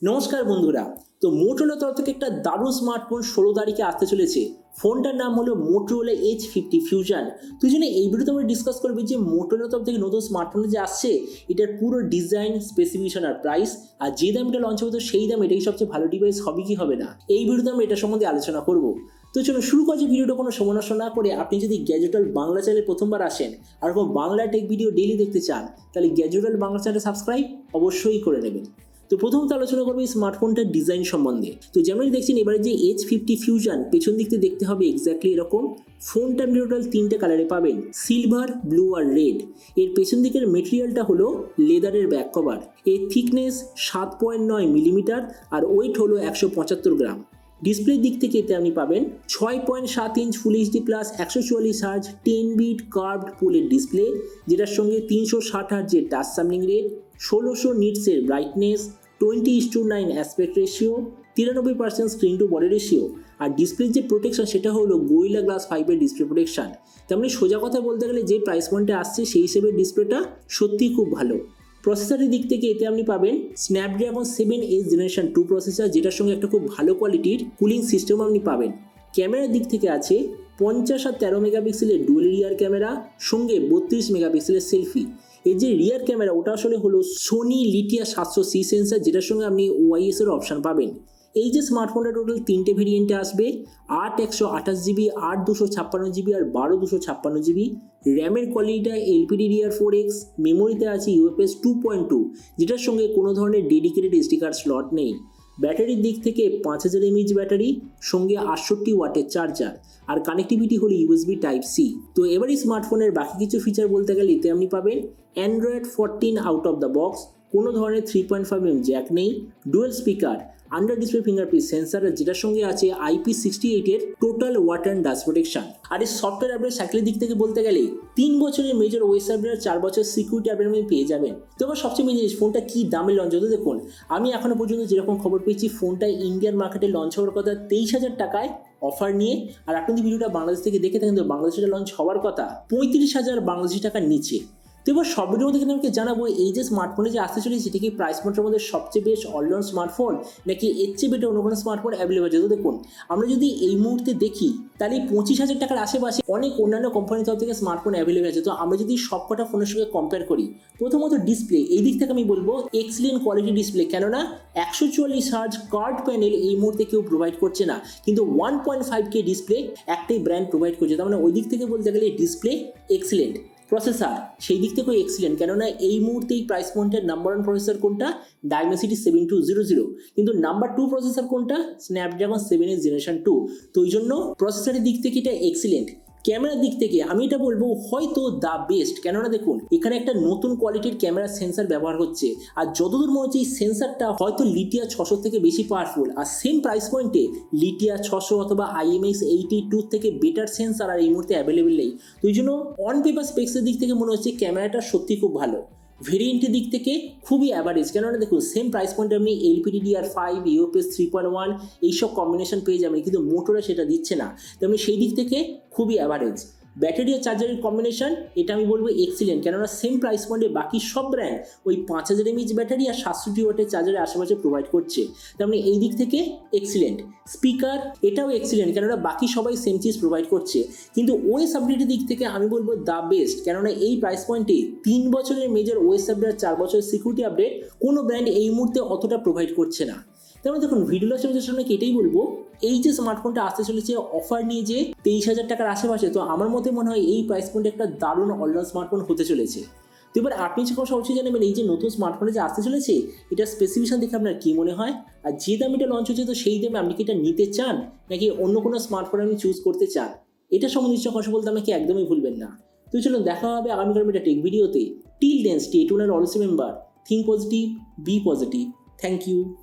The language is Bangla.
নমস্কার বন্ধুরা। তো মোটোরোলার তরফ থেকে একটা দারুণ স্মার্টফোন 16 তারিখে আসতে চলেছে। ফোনটার নাম হলো মোটোরোলা H50 ফিউশন। তো জন্য এই ভিডিওতে আমরা ডিসকাস করবো যে মোটোরোলার তরফ থেকে নতুন স্মার্টফোন যে আসছে এটার পুরো ডিজাইন, স্পেসিফিকেশন আর প্রাইস, আর যে দাম এটা লঞ্চ হবে তো সেই দাম এটাই সবচেয়ে ভালো ডিভাইস হবে কি হবে না, এই ভিডিওতে আমরা এটা সম্বন্ধে আলোচনা করব। তো চলো শুরু করছি ভিডিওটা কোনো সময় নষ্ট না করে। আপনি যদি গ্যাজেটাল বাংলা চ্যানেলে প্রথমবার আসেন আর কোনো বাংলা টেক ভিডিও ডেইলি দেখতে চান তাহলে গ্যাজেটাল বাংলা চ্যানেল সাবস্ক্রাইব অবশ্যই করে নেবেন। তো প্রথমত আলোচনা করবো এই স্মার্টফোনটার ডিজাইন সম্বন্ধে। তো যেমনই দেখছেন এবারে যে H50 ফিউশন পেছন দিক থেকে দেখতে হবে এক্স্যাক্টলি এরকম। ফোনটা আপনি টোটাল 3টে কালারে পাবেন, সিলভার, ব্লু আর রেড। এর পেছন দিকের মেটেরিয়ালটা হলো লেদারের ব্যাক কভার। এর থিকনেস 7.9 মিলিমিটার আর ওয়েট হলো 175 গ্রাম। ডিসপ্লের দিক থেকে এতে আপনি পাবেন 6.7 inch full HD plus 144 hertz 10 bit curved পুলের ডিসপ্লে, যেটার সঙ্গে 360 হার্জের টাচ সামলিং রেট, 1600 নিটসের brightness, 20:9 aspect ratio, 93% screen to body ratio. আর ডিসপ্লের যে প্রোটেকশন সেটা হলো গোরিলা গ্লাস 5 ডিসপ্লে প্রোটেকশন। তার মানে সোজা কথা বলতে গেলে যে প্রাইস পয়েন্টে আসছে সেই হিসেবে ডিসপ্লেটা সত্যিই খুব ভালো। প্রসেসরের দিক থেকে এতে আপনি পাবেন স্ন্যাপড্রাগন 7 জেনারেশন 2 প্রসেসর, যেটার সঙ্গে একটা খুব ভালো কোয়ালিটির কুলিং সিস্টেম আপনি পাবেন। ক্যামেরার দিক থেকে আছে 50 আর 13 মেগাপিক্সেলের ডুয়েল রিয়ার ক্যামেরা, সঙ্গে 32 মেগাপিক্সেলের সেলফি। এই যে রিয়ার ক্যামেরা ওটা আসলে হলো সোনি লিথিয়া 700C সেন্সার, যেটার সঙ্গে আপনি ওআইএস এর অপশন পাবেন। এই যে স্মার্টফোনটা টোটাল 3টে ভেরিয়েন্টে আসবে, 8 128GB, 8 256GB আর 12 256GB। র্যামের কোয়ালিটিটা LPDDR4X, মেমোরিতে আছে UFS 2.2, যেটার সঙ্গে কোনো ধরনের ডেডিকেটেড SD কার্ড স্লট নেই। ব্যাটারির দিক থেকে 5000 mAh ব্যাটারি, সঙ্গে 68 ওয়াটের চার্জার, আর কানেক্টিভিটি হলো USB Type-C। তো এবার এই স্মার্টফোনের বাকি কিছু ফিচার বলতে গেলে এতে আপনি পাবেন Android 14 out of the box, কোনো ধরনের 3.5mm জ্যাক নেই, dual speaker, under display fingerprint sensor, যেটার সঙ্গে আছে IP68 এর total water and dust protection. আর এই সফটওয়্যার আপডেট সাইকেলের দিক থেকে বলতে গেলে 3 বছরের মেজর ওএস আপডেট, 4 বছর সিকিউরিটি আপডেট আপনি পেয়ে যাবেন। তো এবার সবচেয়ে মেন জিনিস, ফোনটা কি দামে লঞ্চ হতে দেখুন। আমি এখনো পর্যন্ত যেরকম খবর পেয়েছি ফোনটা ইন্ডিয়ান মার্কেটে লঞ্চ হওয়ার কথা 23,000 টাকায় অফার নিয়ে। আর আপনি যদি ভিডিওটা বাংলাদেশ থেকে দেখে থাকেন তো বাংলাদেশে লঞ্চ হওয়ার কথা 35,000 বাংলাদেশি টাকার নিচে। তো এবার সব ভিডিওর মধ্যে আমাকে জানাবো এই যে স্মার্টফোনে যে আসতে চলেছে সেটা কি প্রাইস পয়েন্টের মধ্যে সবচেয়ে বেস্ট অলরাউন্ড স্মার্টফোন, নাকি এর চেয়ে বেটার অন্য কোনো স্মার্টফোন অ্যাভেলেবল আছে। তো দেখুন আমরা যদি এই মুহূর্তে দেখি তাহলে 25,000 টাকার আশেপাশে অনেক অন্যান্য কোম্পানির তরফ থেকে স্মার্টফোন অ্যাভেলেবল আছে। তো আমরা যদি সব কটা ফোনের সঙ্গে কম্পেয়ার করি, প্রথমত ডিসপ্লে এই দিক থেকে আমি বলবো এক্সিলেন্ট কোয়ালিটি ডিসপ্লে, কেননা 144 হার্জ কার্ড প্যানেল এই মুহূর্তে কেউ প্রোভাইড করছে না, কিন্তু 1.5K ডিসপ্লে একটাই ব্র্যান্ড প্রোভাইড করছে। তার মানে ওই দিক থেকে বলতে গেলে ডিসপ্লে এক্সিলেন্ট। প্রসেসর সেই দিক থেকেও এক্সিলেন্ট, কেননা এই মুহূর্তে এই প্রাইস পয়েন্টের নাম্বার 1 প্রসেসর কোনটা, ডায়মেনসিটি 7200, কিন্তু নাম্বার 2 প্রসেসর কোনটা, স্ন্যাপড্রাগন 7 জেনারেশন 2। তো ওই জন্য প্রসেসরের দিক থেকে এটা এক্সিলেন্ট। ক্যামেরার দিক থেকে আমি এটা বলবো হয়তো দ্য বেস্ট, কেননা দেখুন এখানে একটা নতুন কোয়ালিটির ক্যামেরা সেন্সার ব্যবহার হচ্ছে, আর যতদূর মনে হচ্ছে এই সেন্সারটা হয়তো লিথিয়া 600 থেকে বেশি পাওয়ারফুল, আর সেম প্রাইস পয়েন্টে লিথিয়া 600 অথবা IMX82 থেকে বেটার সেন্সার আর এই মুহূর্তে অ্যাভেলেবেল নেই। তো এই জন্য অন পেপার স্পেক্সের দিক থেকে মনে হচ্ছে ক্যামেরাটা সত্যি খুব ভালো। ভেরিয়েন্টের দিক থেকে খুবই অ্যাভারেজ, কেননা দেখুন সেম প্রাইস পয়েন্টে আপনি LPDDR5, UFS 3.1 এইসব কম্বিনেশন পেয়ে যাবেন, কিন্তু মোটোরা সেটা দিচ্ছে না। তেমনি সেই দিক থেকে খুবই অ্যাভারেজ। ব্যাটারি আর চার্জারের কম্বিনেশন এটা আমি বলবো এক্সিলেন্ট, কেননা সেম প্রাইস পয়েন্টে বাকি সব ব্র্যান্ড ওই 5000 mAh ব্যাটারি আর 700 ওয়াটের চার্জারের আশেপাশে প্রোভাইড করছে। তার মানে এই দিক থেকে এক্সিলেন্ট। স্পিকার এটাও এক্সিলেন্ট, কেননা বাকি সবাই সেম চিজ প্রোভাইড করছে। কিন্তু ওএস আপডেটের দিক থেকে আমি বলবো দ্য বেস্ট, কেননা এই প্রাইস পয়েন্টে 3 বছরের মেজর ওএস আপডেট, 4 বছরের সিকিউরিটি আপডেট কোনো ব্র্যান্ড এই মুহূর্তে অতটা প্রোভাইড করছে না। তার মানে দেখুন ভিডিও লাস্টের সামনে এটাই বলবো, এই যে স্মার্টফোনটা আসতে চলেছে অফার নিয়ে যে 23,000 টাকার আশেপাশে, তো আমার মতে মনে হয় এই প্রাইস পয়েন্টে একটা দারুণ অলরাউন্ড স্মার্টফোন হতে চলেছে। তো এবার আপনি যে কথা অবশ্যই জানাবেন এই যে নতুন স্মার্টফোনে যে আসতে চলেছে এটা স্পেসিফিকেশন দেখে আপনার কী মনে হয়, আর যে দামে এটা লঞ্চ হচ্ছে তো সেই দামে আপনি কি এটা নিতে চান, নাকি অন্য কোনো স্মার্টফোন আপনি চুজ করতে চান। এটা সম্বন্ধে কথা বলতে আমাকে একদমই ভুলবেন না। তো চলুন দেখা হবে আগামীকাল একটা টেক ভিডিওতে। Till then stay tuned and always remember, think positive, be positive. Thank you.